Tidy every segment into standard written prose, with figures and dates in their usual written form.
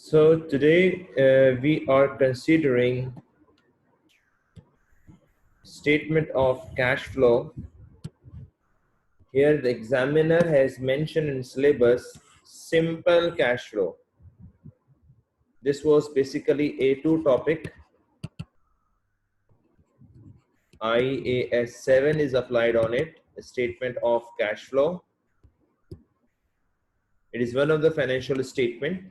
So today we are considering statement of cash flow. Here the examiner has mentioned in syllabus simple cash flow. This was basically A2 topic. IAS 7 is applied on it, a statement of cash flow. It is one of the financial statement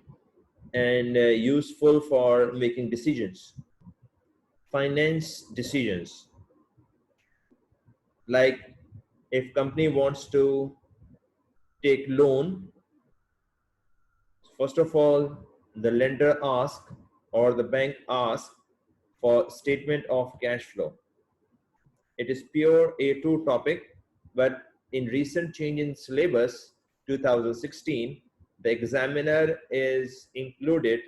and useful for making decisions, finance decisions. Like if company wants to take loan, first of all, the lender asks or the bank asks for statement of cash flow. It is pure A2 topic, but in recent change in syllabus 2016, the examiner is included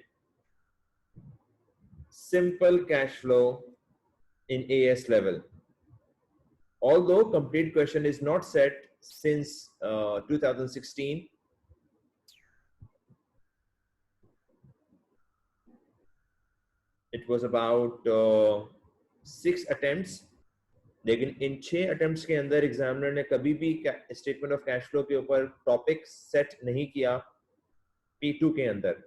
simple cash flow in AS level. Although complete question is not set since 2016, it was about 6 attempts, लेकिन इन 6 attempts के अंदर examiner ने कभी भी statement of cash flow के ऊपर topic set नहीं किया P2 के अंदर।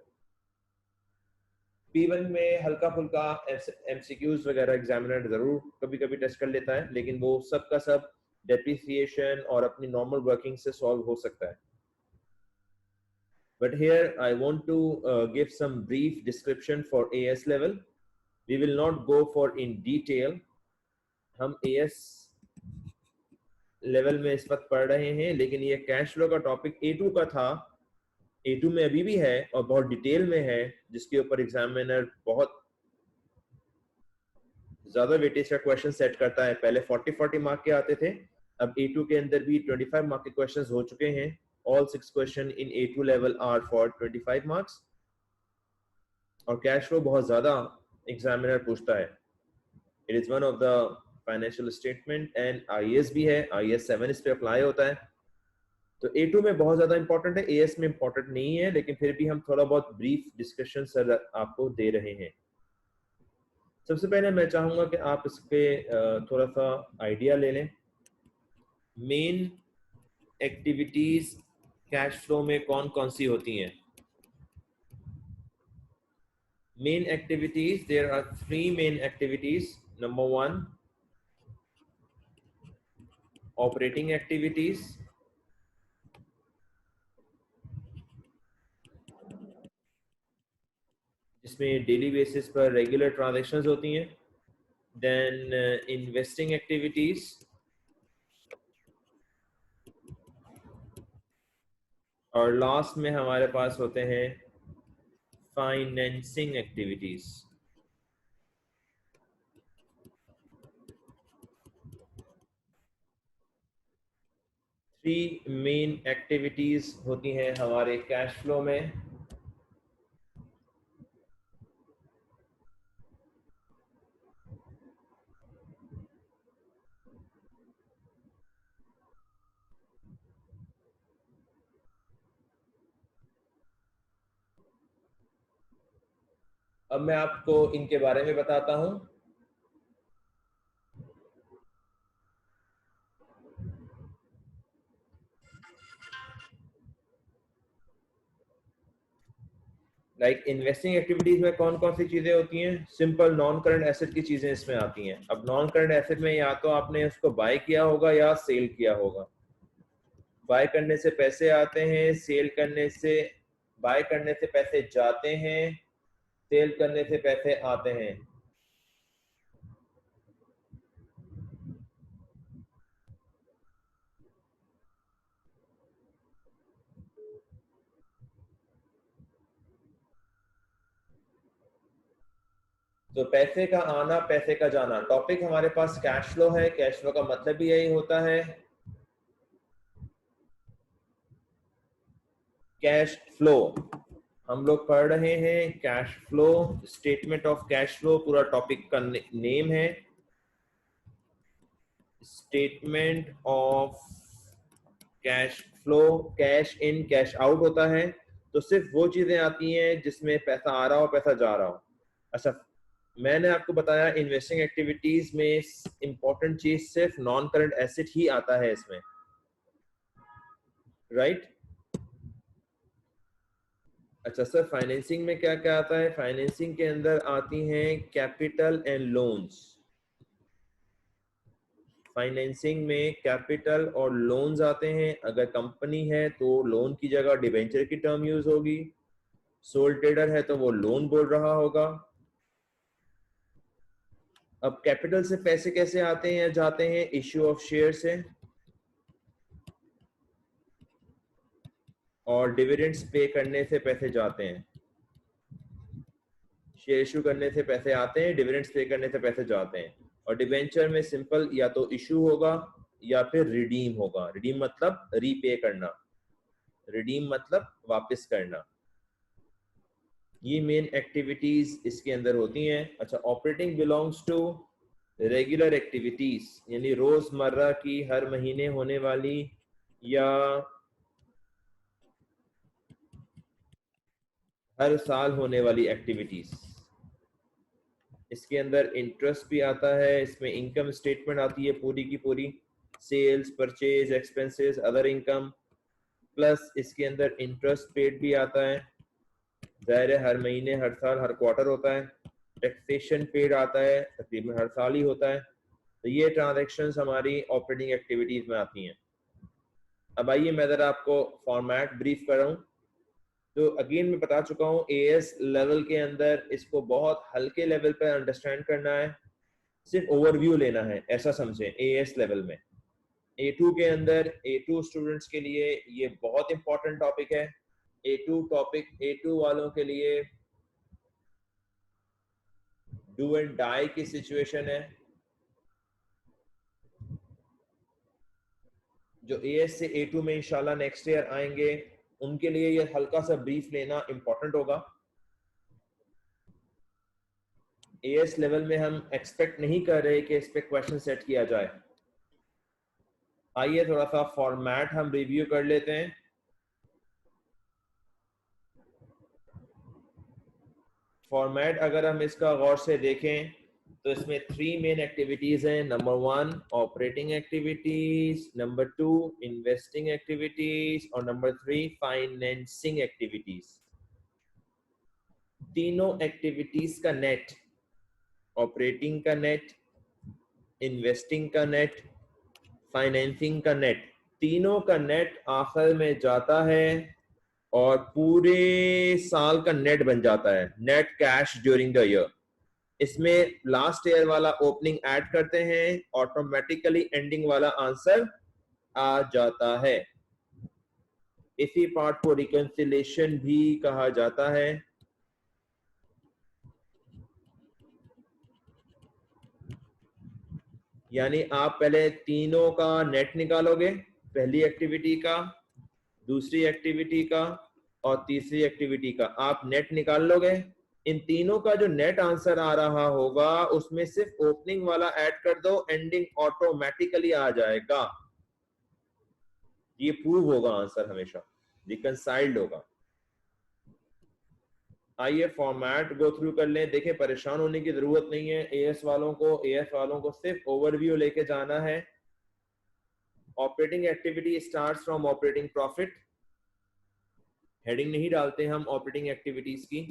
P1 में हल्का फुल्का MCQs वगैरह एग्जामिनर जरूर कभी कभी टेस्ट कर लेता है, लेकिन वो सब का सब डेप्रिसिएशन और अपनी नॉर्मल वर्किंग से सॉल्व हो सकता है। But here I want to give some brief description for AS level. We will not go for in detail. हम AS लेवल में इस वक्त पढ़ रहे हैं, लेकिन ये कैश फ्लो का टॉपिक A2 का था, A2 में अभी भी है और बहुत डिटेल में है, जिसके ऊपर एग्जामिनर बहुत ज्यादा वेटेज का क्वेश्चन सेट करता है। पहले 40-40 मार्क के आते थे, अब A2 के अंदर भी 25 मार्क के क्वेश्चंस हो चुके हैं। All 6 question in A2 level are for 25 marks और कैश फ्लो बहुत ज्यादा एग्जामिनर पूछता है। It is one of the financial statement and IAS भी है, IAS 7 इस पे अप्लाई होता है। तो A2 में बहुत ज्यादा इंपॉर्टेंट है, AS में इंपॉर्टेंट नहीं है, लेकिन फिर भी हम थोड़ा बहुत ब्रीफ डिस्कशन सर आपको दे रहे हैं। सबसे पहले मैं चाहूंगा कि आप इस पे थोड़ा सा आइडिया ले लें। मेन एक्टिविटीज कैश फ्लो में कौन कौन सी होती हैं? Main activities, there are 3 main activities. Number 1, operating activities, जिसमें डेली बेसिस पर रेगुलर ट्रांजैक्शंस होती हैं। देन इन्वेस्टिंग एक्टिविटीज, और लास्ट में हमारे पास होते हैं financing activities. Three main activities होती हैं हमारे कैश फ्लो में। अब मैं आपको इनके बारे में बताता हूं। लाइक इन्वेस्टिंग एक्टिविटीज में कौन कौन सी चीजें होती हैं? सिंपल नॉन करंट एसेट की चीजें इसमें आती हैं। अब नॉन करंट एसेट में या तो आपने उसको बाय किया होगा या सेल किया होगा। बाय करने से पैसे आते हैं, सेल करने से, बाय करने से पैसे जाते हैं, सेल करने से पैसे आते हैं। तो पैसे का आना, पैसे का जाना, टॉपिक हमारे पास कैश फ्लो है। कैश फ्लो का मतलब भी यही होता है, कैश फ्लो। हम लोग पढ़ रहे हैं cash flow, statement of cash flow पूरा टॉपिक का नेम है। Statement of cash flow, cash in cash out होता है। तो सिर्फ वो चीजें आती हैं जिसमें पैसा आ रहा हो पैसा जा रहा हो। अच्छा, मैंने आपको बताया इन्वेस्टिंग एक्टिविटीज में इंपॉर्टेंट चीज सिर्फ नॉन करंट एसेट ही आता है इसमें, राइट? अच्छा सर, फाइनेंसिंग में क्या क्या आता है? फाइनेंसिंग के अंदर आती हैं कैपिटल एंड लोन्स। फाइनेंसिंग में कैपिटल और लोन्स आते हैं। अगर कंपनी है तो लोन की जगह डिबेंचर की टर्म यूज होगी, सोल ट्रेडर है तो वो लोन बोल रहा होगा। अब कैपिटल से पैसे कैसे आते हैं या जाते हैं? इश्यू ऑफ शेयर से, और डिविडेंड्स पे करने से पैसे जाते हैं। शेयर इशू करने से पैसे आते हैं, डिविडेंड्स पे करने से पैसे जाते हैं। और डिबेंचर में सिंपल या तो इशू होगा या फिर रिडीम होगा। रिडीम मतलब रीपे करना, रिडीम मतलब वापस करना। ये मेन एक्टिविटीज इसके अंदर होती हैं। अच्छा, operating belongs to regular activities, यानी रोजमर्रा की हर महीने होने वाली या हर साल होने वाली एक्टिविटीज। इसके अंदर इंटरेस्ट भी आता है, इसमें इनकम स्टेटमेंट आती है पूरी की पूरी, sales, purchase, expenses, other income, plus इसके अंदर इंटरेस्ट पेड भी आता है। जाहिर है हर महीने, हर साल, हर क्वार्टर होता है। टैक्सेशन पेड आता है, तकरीबन हर साल ही होता है। तो ये ट्रांजैक्शंस हमारी ऑपरेटिंग एक्टिविटीज में आती हैं। अब आइए मैं जरा आपको फॉर्मेट ब्रीफ कर रहा हूँ। तो अगेन मैं बता चुका हूँ, एएस लेवल के अंदर इसको बहुत हल्के लेवल पर अंडरस्टैंड करना है, सिर्फ ओवरव्यू लेना है, ऐसा समझें। एएस लेवल में A2 के अंदर A2 स्टूडेंट्स के लिए ये बहुत इंपॉर्टेंट टॉपिक है। A2 टॉपिक A2 वालों के लिए डू एंड डाई की सिचुएशन है। जो एएस से A2 में इंशाल्लाह नेक्स्ट ईयर आएंगे उनके लिए ये हल्का सा ब्रीफ लेना इंपॉर्टेंट होगा। एएस लेवल में हम एक्सपेक्ट नहीं कर रहे कि इस पे क्वेश्चन सेट किया जाए। आइए थोड़ा सा फॉर्मेट हम रिव्यू कर लेते हैं। फॉर्मेट अगर हम इसका गौर से देखें तो इसमें 3 मेन एक्टिविटीज हैं। Number 1 operating activities, number 2 investing activities, और नंबर 3 फाइनेंसिंग एक्टिविटीज। तीनों एक्टिविटीज का नेट, ऑपरेटिंग का नेट, इन्वेस्टिंग का नेट, फाइनेंसिंग का नेट, तीनों का नेट आखिर में जाता है और पूरे साल का नेट बन जाता है, net cash during the year. इसमें लास्ट ईयर वाला ओपनिंग ऐड करते हैं, ऑटोमेटिकली एंडिंग वाला आंसर आ जाता है। इसी पार्ट को रिकंसिलेशन भी कहा जाता है। यानी आप पहले तीनों का नेट निकालोगे, पहली एक्टिविटी का, दूसरी एक्टिविटी का और तीसरी एक्टिविटी का आप नेट निकाल लोगे। इन तीनों का जो नेट आंसर आ रहा होगा उसमें सिर्फ ओपनिंग वाला ऐड कर दो, एंडिंग ऑटोमेटिकली आ जाएगा। ये प्रूव होगा आंसर, हमेशा रिकंसाइल्ड होगा। आइए फॉर्मेट गो थ्रू कर लें। देखें, परेशान होने की जरूरत नहीं है। एएस वालों को सिर्फ ओवरव्यू लेके जाना है। Operating activity starts from operating profit. Heading नहीं डालते हम ऑपरेटिंग एक्टिविटीज की।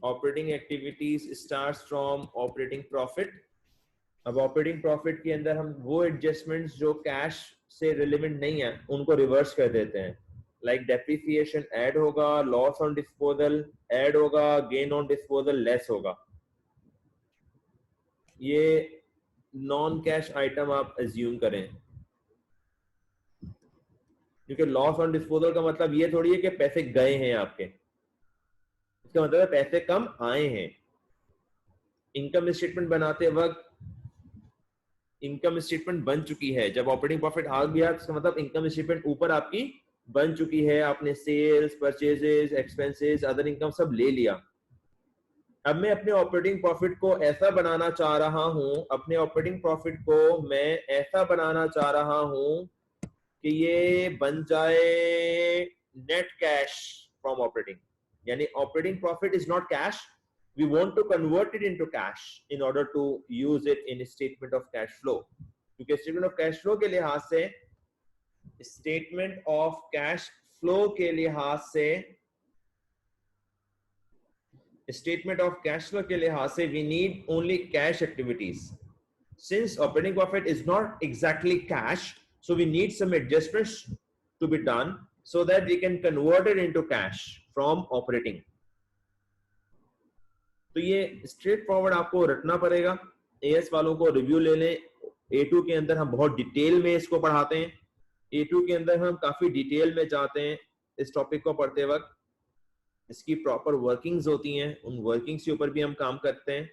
Operating activities starts from operating profit. अब ऑपरेटिंग प्रॉफिट के अंदर हम वो एडजस्टमेंट्स जो कैश से रिलेवेंट नहीं है उनको रिवर्स कर देते हैं। लाइक डेप्रिसिएशन ऐड होगा, लॉस ऑन डिस्पोजल ऐड होगा, गेन ऑन डिस्पोजल लेस होगा। ये नॉन कैश आइटम आप एज्यूम करें, क्योंकि लॉस ऑन डिस्पोजल का मतलब ये थोड़ी है कि पैसे गए हैं आपके, इसका मतलब है पैसे कम आए हैं। इनकम स्टेटमेंट बनाते वक्त इनकम स्टेटमेंट बन चुकी है, जब ऑपरेटिंग प्रॉफिट आ गया इसका मतलब इनकम स्टेटमेंट ऊपर आपकी बन चुकी है, आपने sales, purchases, expenses, other income सब ले लिया। अब मैं अपने ऑपरेटिंग प्रॉफिट को ऐसा बनाना चाह रहा हूं, अपने ऑपरेटिंग प्रॉफिट को मैं ऐसा बनाना चाह रहा हूं कि ये बन जाए net cash from operating. यानी operating profit is not cash. We want to convert it into cash in order to use it in statement of cash flow. क्योंकि statement of cash flow के लिहाज से statement of cash flow के लिहाज से statement of cash flow के लिहाज से we need only cash activities. Since operating profit is not exactly cash, so we need some adjustments to be done so that we can convert it into cash from operating. तो ये straight forward आपको रटना पड़ेगा. As वालों को review ले लें. A2 के अंदर हम बहुत डिटेल में इसको पढ़ाते हैं. A2 के अंदर हम काफी डिटेल में जाते हैं इस टॉपिक को पढ़ते वक्त. इसकी प्रॉपर वर्किंग्स होती हैं, उन वर्किंग्स के ऊपर भी हम काम करते हैं.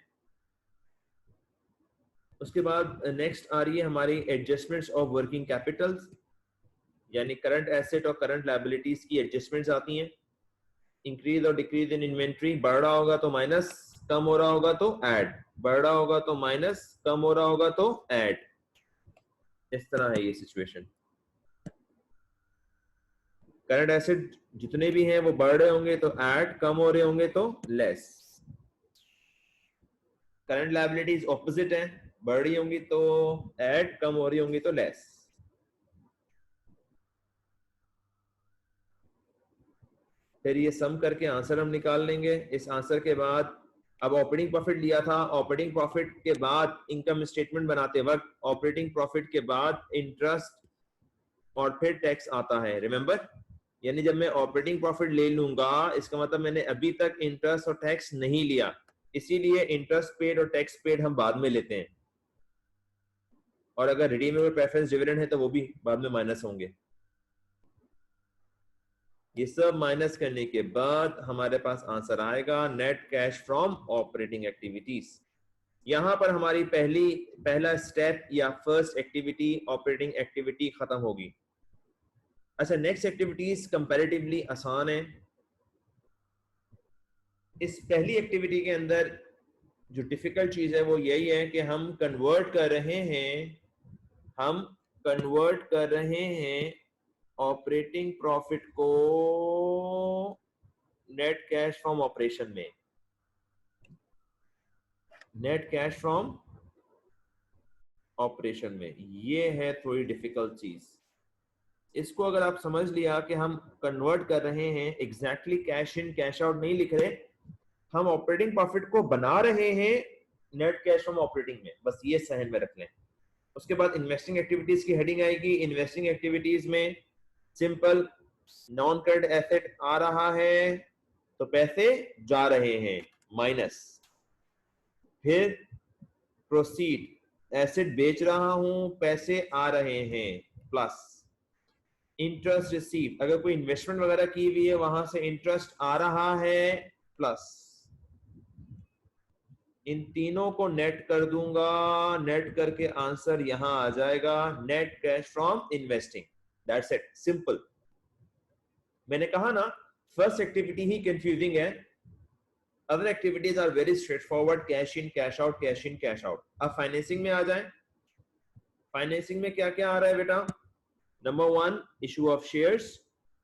उसके बाद नेक्स्ट आ रही है हमारी एडजस्टमेंट्स ऑफ वर्किंग कैपिटल्स, यानी करंट एसेट और करंट लायबिलिटीज की एडजस्टमेंट्स आती हैं. इंक्रीज और डिक्रीज इन इन्वेंट्री, बढ़ रहा होगा तो माइनस, कम हो रहा होगा तो ऐड, बढ़ रहा होगा तो माइनस, कम हो रहा होगा तो ऐड. इस तरह है ये सिचुएशन. करंट एसेट जितने भी हैं वो बढ़ रहे होंगे तो ऐड, कम हो रहे होंगे तो लेस. करंट लायबिलिटीज ऑपोजिट है, बढ़ रही होंगी तो ऐड, कम हो रही होंगी तो लेस. फिर ये सम करके आंसर हम निकाल लेंगे. इस आंसर के बाद अब ऑपरेटिंग प्रॉफिट लिया था, ऑपरेटिंग प्रॉफिट के बाद इनकम स्टेटमेंट बनाते वक्त ऑपरेटिंग प्रॉफिट के बाद इंटरेस्ट और फिर टैक्स आता है. रिमेंबर, यानी जब मैं ऑपरेटिंग प्रॉफिट ले लूंगा इसका मतलब मैंने अभी तक इंटरेस्ट और टैक्स नहीं लिया, इसीलिए इंटरेस्ट पेड और टैक्स पेड हम बाद में लेते हैं. और अगर रिडीमेबल प्रेफरेंस डिविडेंड है तो वो भी बाद में माइनस होंगे. ये सब माइनस करने के बाद हमारे पास आंसर आएगा net cash from operating activities. यहां पर हमारी पहला स्टेप या फर्स्ट एक्टिविटी ऑपरेटिंग एक्टिविटी खत्म होगी. अच्छा, नेक्स्ट एक्टिविटीज कंपैरेटिवली आसान है. इस पहली एक्टिविटी के अंदर जो डिफिकल्ट चीज है वो यही है कि हम कन्वर्ट कर रहे हैं ऑपरेटिंग प्रॉफिट को नेट कैश फ्रॉम ऑपरेशन में. नेट कैश फ्रॉम ऑपरेशन में ये है थोड़ी डिफिकल्ट चीज. इसको अगर आप समझ लिया कि हम कन्वर्ट कर रहे हैं, exactly cash in cash out नहीं लिख रहे, हम ऑपरेटिंग प्रॉफिट को बना रहे हैं नेट कैश फ्रॉम ऑपरेटिंग में, बस ये सहन में रख लें. उसके बाद इन्वेस्टिंग एक्टिविटीज की हेडिंग आएगी. इन्वेस्टिंग एक्टिविटीज में सिंपल नॉन करंट एसेट आ रहा है तो पैसे जा रहे हैं माइनस. फिर प्रोसीड, एसेट बेच रहा हूं पैसे आ रहे हैं प्लस. इंटरेस्ट रिसीव, अगर कोई इन्वेस्टमेंट वगैरह की हुई है वहां से इंटरेस्ट आ रहा है प्लस. इन तीनों को नेट कर दूंगा, नेट करके आंसर यहां आ जाएगा net cash from investing. That's it, simple. मैंने कहा ना फर्स्ट एक्टिविटी ही कंफ्यूजिंग है, other activities are very straightforward. Cash in cash out, cash in cash out. अब फाइनेंसिंग में आ जाए. फाइनेंसिंग में क्या क्या आ रहा है बेटा? Number 1 issue of shares.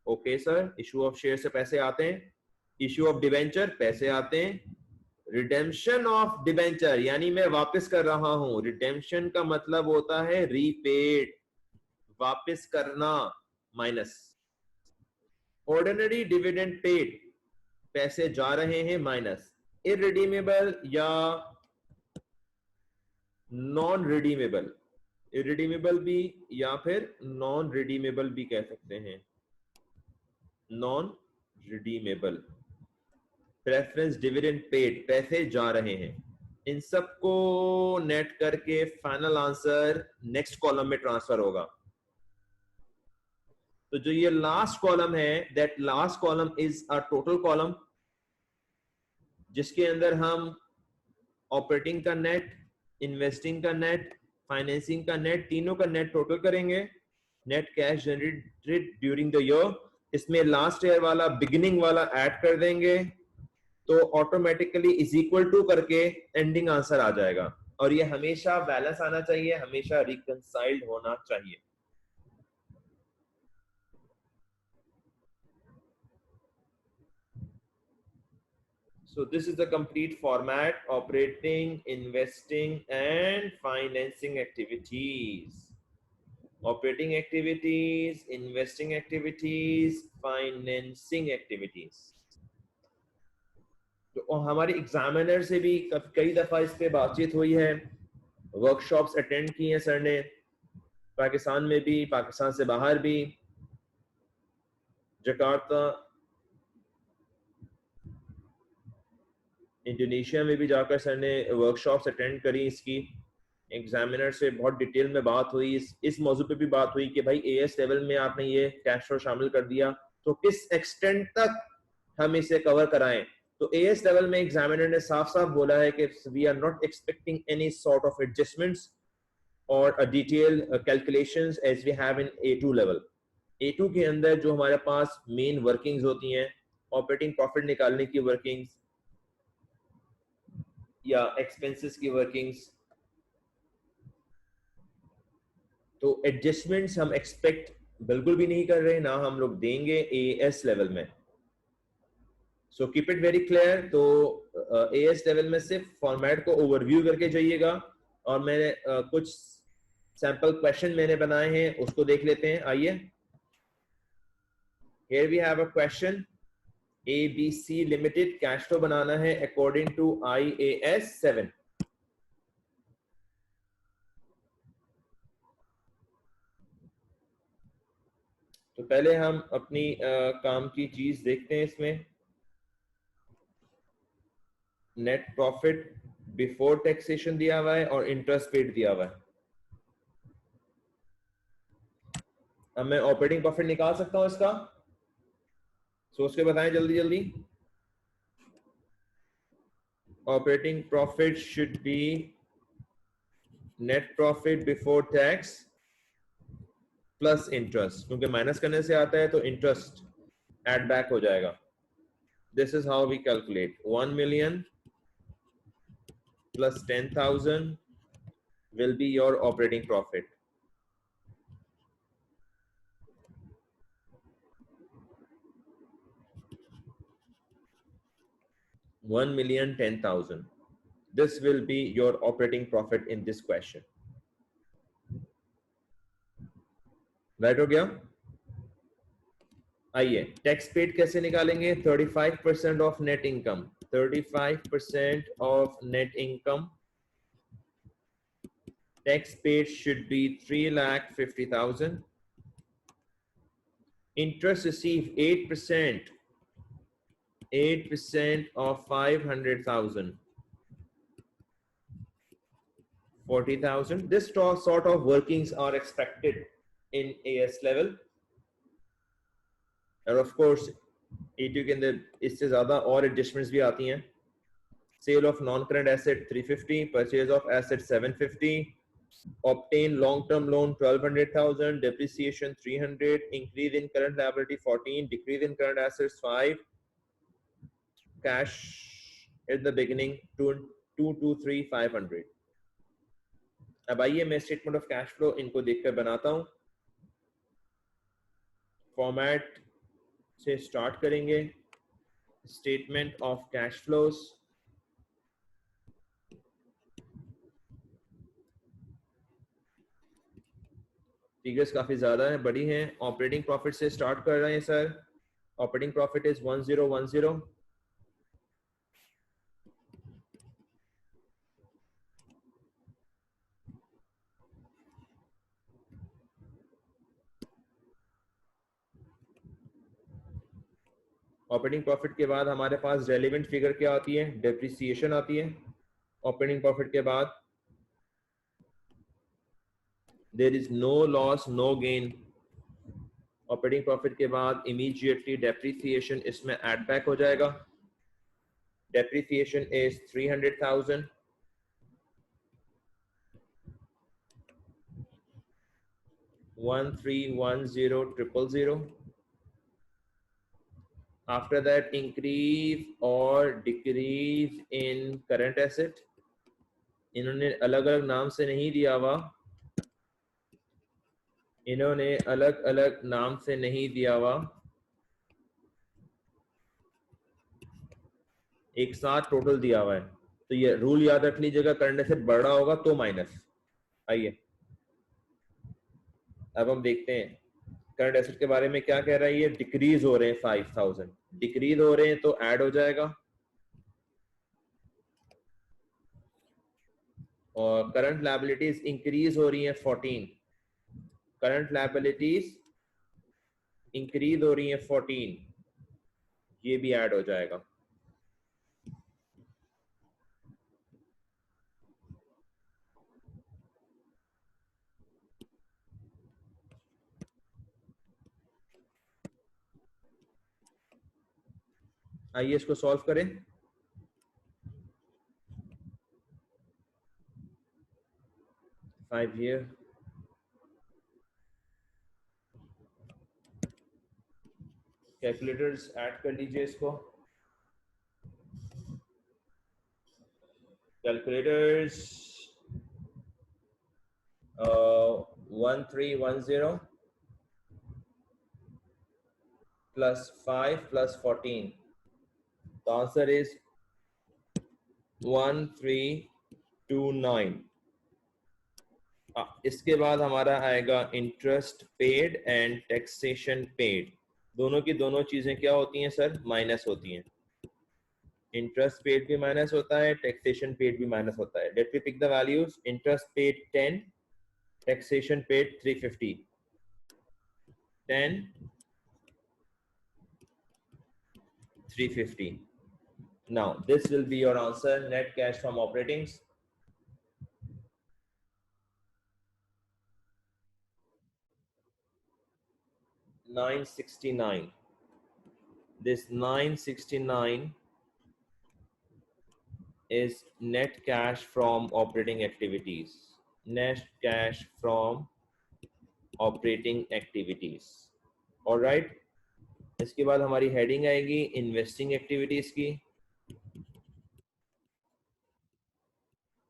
Okay sir, issue of share से पैसे आते हैं. इशू ऑफ डिवेंचर, पैसे आते हैं. रिडेम्पशन ऑफ डिवेंचर यानी मैं वापस कर रहा हूं. रिडेम्पशन का मतलब होता है रीपेड, वापस करना, माइनस. ऑर्डिनरी डिविडेंड पेड, पैसे जा रहे हैं, माइनस. इररिडीमेबल या नॉन रिडीमेबल, इररिडीमेबल भी या फिर नॉन रिडीमेबल भी कह सकते हैं, non redeemable. Preference dividend paid, पैसे जा रहे हैं. इन सबको नेट करके फाइनल आंसर नेक्स्ट कॉलम में ट्रांसफर होगा. तो जो ये लास्ट कॉलम है, that last column is a total column जिसके अंदर हम ऑपरेटिंग का नेट, इन्वेस्टिंग का नेट, फाइनेंसिंग का नेट, तीनों का नेट टोटल करेंगे. Net cash generated during the year, इसमें लास्ट ईयर वाला बिगिनिंग वाला ऐड कर देंगे तो ऑटोमेटिकली इज इक्वल टू करके एंडिंग आंसर आ जाएगा. और ये हमेशा बैलेंस आना चाहिए, हमेशा रिकंसाइल्ड होना चाहिए. So this is the complete format: operating, investing, and financing activities. Operating activities, investing activities, financing activities. तो हमारी एग्जामिनर से भी कई दफा इस पे बातचीत हुई है, वर्कशॉप्स अटेंड की हैं सर ने, पाकिस्तान में भी, पाकिस्तान से बाहर भी, जकार्ता, इंडोनेशिया में भी जाकर सर ने वर्कशॉप्स अटेंड करी इसकी। एग्जामिनर से बहुत डिटेल में बात हुई, इस मौजू पे भी बात हुई कि भाई एएस लेवल में आपने ये कैश फ्लो शामिल कर दिया तो किस एक्सटेंट तक हम इसे कवर कराएं। तो एएस लेवल में एग्जामिनर ने साफ साफ बोला है कि we are not expecting any sort of adjustments और uh detail calculations as we have in A2 level. A2 के अंदर जो हमारे पास मेन वर्किंग्स होती हैं, ऑपरेटिंग प्रॉफिट निकालने की वर्किंग्स या एक्सपेंसेस की वर्किंग्स, तो एडजस्टमेंट्स हम एक्सपेक्ट बिल्कुल भी नहीं कर रहे, ना हम लोग देंगे एएस लेवल में। So keep it very clear. तो एएस लेवल में सिर्फ फॉर्मेट को ओवरव्यू करके जाइएगा, और मैंने कुछ सैंपल क्वेश्चन मैंने बनाए हैं, उसको देख लेते हैं। आइए, here we have a question, ABC limited cash flow बनाना है अकॉर्डिंग टू IAS 7। तो पहले हम अपनी काम की चीज देखते हैं। इसमें नेट प्रॉफिट बिफोर टैक्सेशन दिया हुआ है और इंटरेस्ट पेड दिया हुआ है। अब मैं ऑपरेटिंग प्रॉफिट निकाल सकता हूं इसका, सोच के बताएं जल्दी जल्दी। Operating profit should be net profit before tax plus interest, क्योंकि माइनस करने से आता है तो इंटरेस्ट एड बैक हो जाएगा। This is how we calculate 1 million plus 10,000 will be your operating profit. $1 million 10,000. This will be your operating profit in this question. Right हो गया? आइए, टैक्स पेड कैसे निकालेंगे? 35% of net income, 35% of net income. Tax paid should be 3,50,000. Interest received 8%, 8% of 500,000, 40,000. This sort of workings are expected in AS level. और of course A2 के अंदर इससे ज्यादा और एडजस्टमेंट्स भी आती हैं। Sale of non current asset 350, purchase of asset 750, obtain long term loan 1200,000, depreciation 300, increase in current liability 14, decrease in current assets 5, cash at the beginning 223,500. अब आइए मैं स्टेटमेंट ऑफ कैश फ्लो इनको देखकर बनाता हूं। फॉर्मेट से स्टार्ट करेंगे, statement of cash flows. Figures काफी ज्यादा है, बड़ी हैं। ऑपरेटिंग प्रॉफिट से स्टार्ट कर रहे हैं sir. Operating profit is 1010। Operating profit के बाद हमारे पास रेलेवेंट फिगर क्या आती है? डेप्रिसिएशन आती है। ऑपरेटिंग प्रॉफिट के बाद there is no loss no gain. Operating profit के बाद इमीडिएटली डेप्रिसिएशन इसमें ऐड बैक हो जाएगा। Depreciation is 300,000। $1,310,000. After that, increase or decrease in current asset. इन्होंने अलग अलग नाम से नहीं दिया हुआ, इन्होंने अलग अलग नाम से नहीं दिया हुआ। एक साथ टोटल दिया हुआ है, तो ये रूल याद रख लीजिएगा, करंट एसेट बढ़ रहा होगा तो माइनस। आइए अब हम देखते हैं करंट एसेट के बारे में क्या कह रहा है। ये डिक्रीज हो रहे हैं 5000, डिक्रीज हो रहे हैं तो ऐड हो जाएगा, और करंट लायबिलिटीज इंक्रीज हो रही हैं 14, करंट लायबिलिटीज इंक्रीज हो रही हैं 14, ये भी ऐड हो जाएगा। आइए इसको सॉल्व करें। फाइव ईयर, कैलकुलेटर्स ऐड कर लीजिए इसको, calculators 1310 plus 5 plus 14. The answer is 1329. इसके बाद हमारा आएगा interest paid and taxation paid. दोनों की दोनों चीजें क्या होती हैं सर? माइनस होती हैं। इंटरेस्ट पेड भी माइनस होता है, टैक्सेशन पेड भी माइनस होता है। Let me pick the values. Interest paid 10, taxation paid 350। 10, 350. Now this will be your answer. Net cash from operating 969. This 969 is net cash from operating activities. Net cash from operating activities. All right. इसके बाद हमारी heading आएगी investing activities की।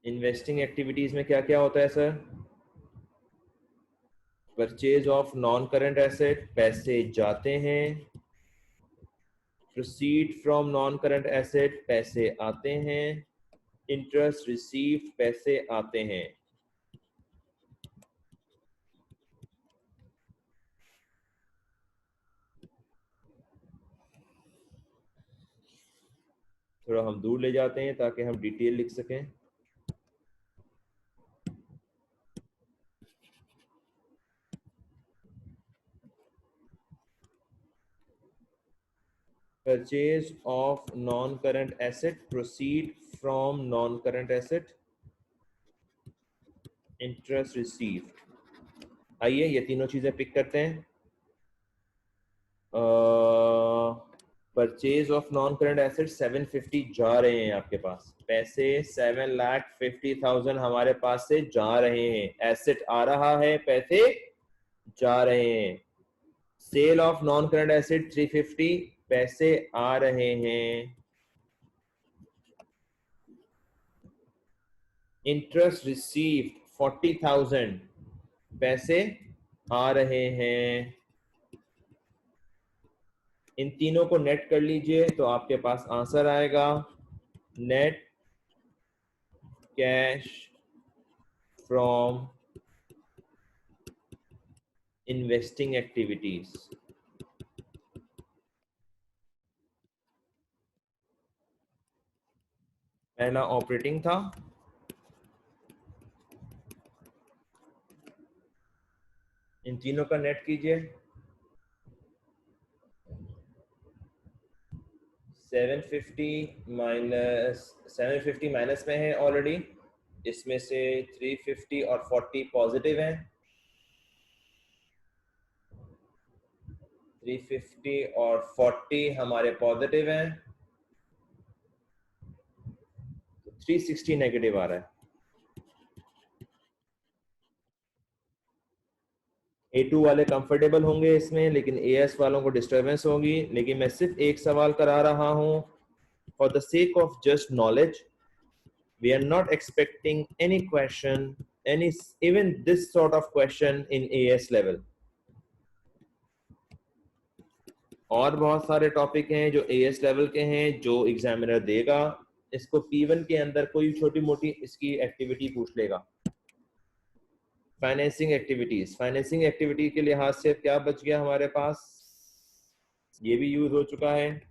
Investing activities में क्या क्या होता है sir? Purchase of non current asset, पैसे जाते हैं। Proceed from non current asset, पैसे आते हैं। इंटरेस्ट रिसीव्ड, पैसे आते हैं। थोड़ा हम दूर ले जाते हैं ताकि हम डिटेल लिख सकें। Purchase of non-current asset, proceed from non-current asset, interest received। आइए ये तीनों चीजें पिक करते हैं। Purchase of non current asset 750 जा रहे हैं आपके पास, पैसे 7,50,000 हमारे पास से जा रहे हैं। एसेट आ रहा है, पैसे जा रहे हैं। Sale of non current asset 350, पैसे आ रहे हैं। इंटरेस्ट रिसीव्ड 40,000, पैसे आ रहे हैं। इन तीनों को नेट कर लीजिए तो आपके पास आंसर आएगा net cash from investing activities. पहला ऑपरेटिंग था, इन तीनों का नेट कीजिए। 750 माइनस में है ऑलरेडी, इसमें से 350 और 40 पॉजिटिव हैं। 350 और 40 हमारे पॉजिटिव हैं, तो 360 नेगेटिव आ रहा है। A2 वाले कंफर्टेबल होंगे इसमें, लेकिन AS वालों को डिस्टर्बेंस होगी। लेकिन मैं सिर्फ एक सवाल करा रहा हूं for the sake of just knowledge. We are not expecting any question, even this sort of question in AS level. और बहुत सारे टॉपिक हैं जो एएस लेवल के हैं जो एग्जामिनर देगा। इसको P1 के अंदर कोई छोटी मोटी इसकी एक्टिविटी पूछ लेगा। फाइनेंसिंग एक्टिविटीज, फाइनेंसिंग एक्टिविटी के लिहाज से क्या बच गया हमारे पास, ये भी यूज हो चुका है।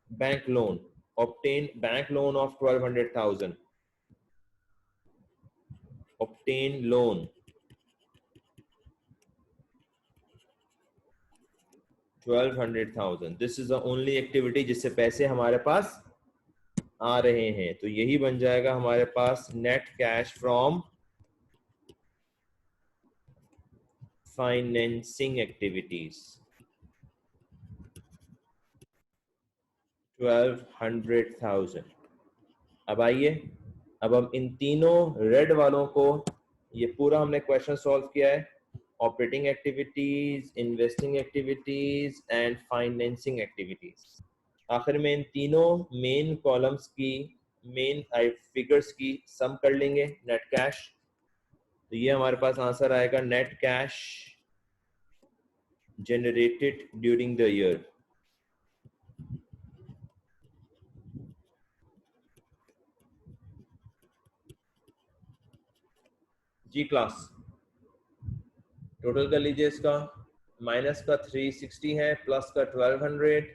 Bank loan, obtain bank loan of 1200,000, obtain loan 1200,000, this is the only activity जिससे पैसे हमारे पास आ रहे हैं, तो यही बन जाएगा हमारे पास net cash from financing activities 1200,000। अब आइए, अब हम इन तीनों रेड वालों को, ये पूरा हमने क्वेश्चन सॉल्व किया है, operating activities, investing activities and financing activities. आखिर में इन तीनों मेन कॉलम्स की, मेन फिगर्स की सम कर लेंगे, नेट कैश। तो ये हमारे पास आंसर आएगा net cash generated during the year. जी क्लास, टोटल कर लीजिए इसका, माइनस का 360 है, प्लस का 1200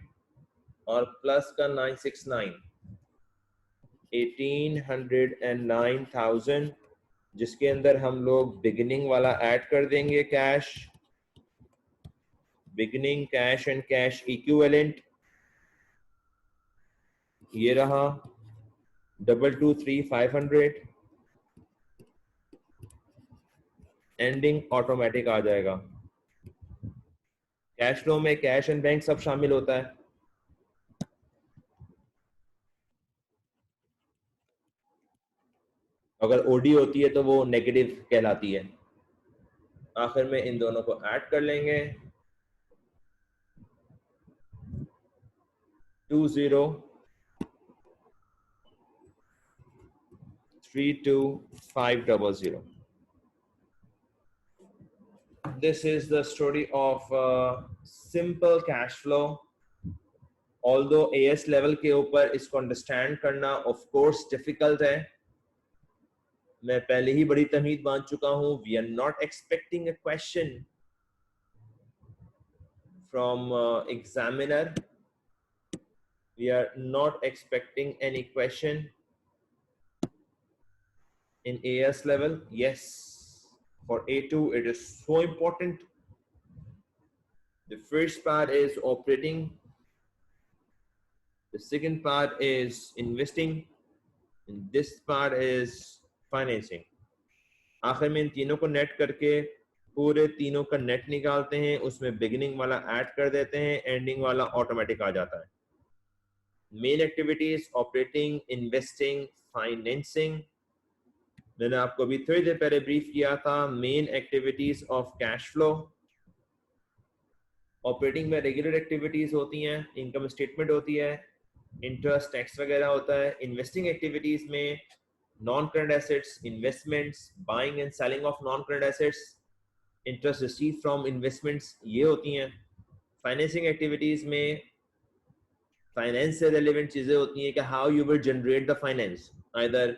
और प्लस का 969, 1809,000, जिसके अंदर हम लोग बिगिनिंग वाला ऐड कर देंगे cash, beginning cash and cash equivalent, ये रहा 223,500, एंडिंग ऑटोमेटिक आ जाएगा। कैश फ्लो में कैश एंड बैंक सब शामिल होता है। अगर ओडी होती है तो वो नेगेटिव कहलाती है। आखिर में इन दोनों को ऐड कर लेंगे, 20,32500। This is the story of simple cash flow. Although AS level के ऊपर इसको अंडरस्टैंड करना ऑफ कोर्स डिफिकल्ट है, मैं पहले ही बड़ी तमीद बांध चुका हूं, we are not expecting a question from examiner, we are not expecting any question in AS level. Yes, for A2 it is so important. The first part is operating, the second part is investing, and this part is financing. आखिर में इन तीनों को net करके पूरे तीनों का net निकालते हैं, उसमें बिगिनिंग वाला ऐड कर देते हैं, एंडिंग वाला ऑटोमेटिक आ जाता है। Main activities operating, investing, financing. मैंने आपको अभी थोड़ी देर पहले ब्रीफ किया था main activities of cash flow. Operating में रेगुलर एक्टिविटीज होती हैं, इनकम स्टेटमेंट होती है, इंटरेस्ट टैक्स वगैरह होता है। इन्वेस्टिंग एक्टिविटीज में non current assets, investments, buying and selling of non current assets, interest receive from investments, ये होती हैं। फाइनेंसिंग एक्टिविटीज में फाइनेंस से रिलेवेंट चीजें होती हैं कि how you will generate the finance, either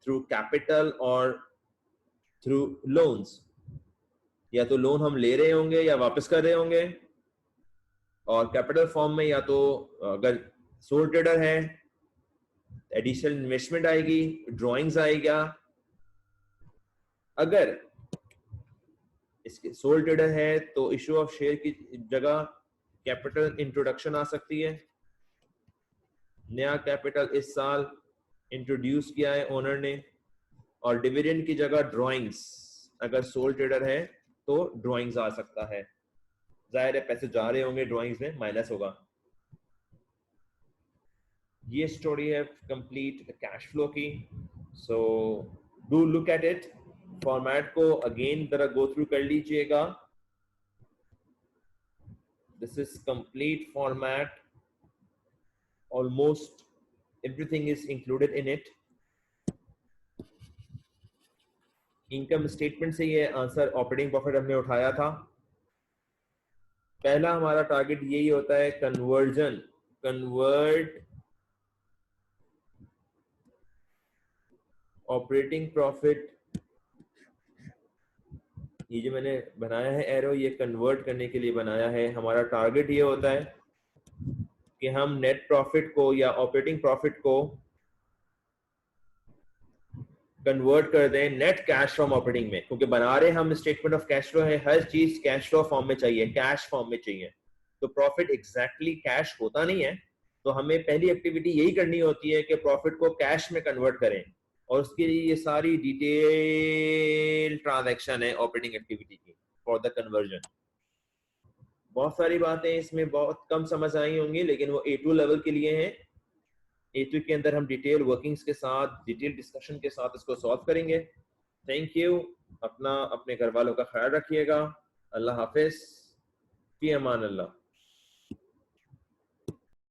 through capital और थ्रू लोन्स। या तो लोन हम ले रहे होंगे या वापस कर रहे होंगे, और कैपिटल फॉर्म में या तो अगर सोल ट्रेडर है एडिशनल इन्वेस्टमेंट आएगी, ड्राइंग्स आएगा। अगर इसके सोल ट्रेडर है तो इशू ऑफ शेयर की जगह कैपिटल इंट्रोडक्शन आ सकती है, नया कैपिटल इस साल इंट्रोड्यूस किया है ओनर ने, और डिविडेंड की जगह ड्राइंग्स, अगर सोल ट्रेडर है तो ड्राइंग्स आ सकता है। जाहिर है पैसे जा रहे होंगे ड्राइंग्स में, माइनस होगा। ये स्टोरी है कंप्लीट कैश फ्लो की। So do look at it, format को अगेन जरा गो थ्रू कर लीजिएगा। This is complete format, almost everything is included in it. Income statement से ये आंसर ऑपरेटिंग प्रॉफिट हमने उठाया था। पहला हमारा टारगेट यही होता है कन्वर्जन, कन्वर्ट ऑपरेटिंग प्रॉफिट, ये जो मैंने बनाया है एरो, ये कन्वर्ट करने के लिए बनाया है। हमारा टारगेट ये होता है कि हम नेट प्रॉफिट को या ऑपरेटिंग प्रॉफिट को कन्वर्ट कर दें नेट कैश फ्रॉम ऑपरेटिंग में, क्योंकि बना रहे हम स्टेटमेंट ऑफ कैश फ्लो है, हर चीज कैश फ्लो फॉर्म में चाहिए, कैश फॉर्म में चाहिए। तो प्रॉफिट एग्जैक्टली कैश होता नहीं है, तो हमें पहली एक्टिविटी यही करनी होती है कि प्रॉफिट को कैश में कन्वर्ट करें, और उसके लिए ये सारी डिटेल ट्रांजैक्शन है ऑपरेटिंग एक्टिविटी की फॉर द कन्वर्जन। बहुत सारी बातें इसमें बहुत कम समझ आई होंगी, लेकिन वो A2 लेवल के लिए हैं। A2 के अंदर हम डिटेल वर्किंग्स के साथ, डिटेल डिस्कशन के साथ इसको सॉल्व करेंगे। Thank you. अपना अपने घर वालों का ख्याल रखिएगा। अल्लाह हाफिज, फी अमान अल्लाह।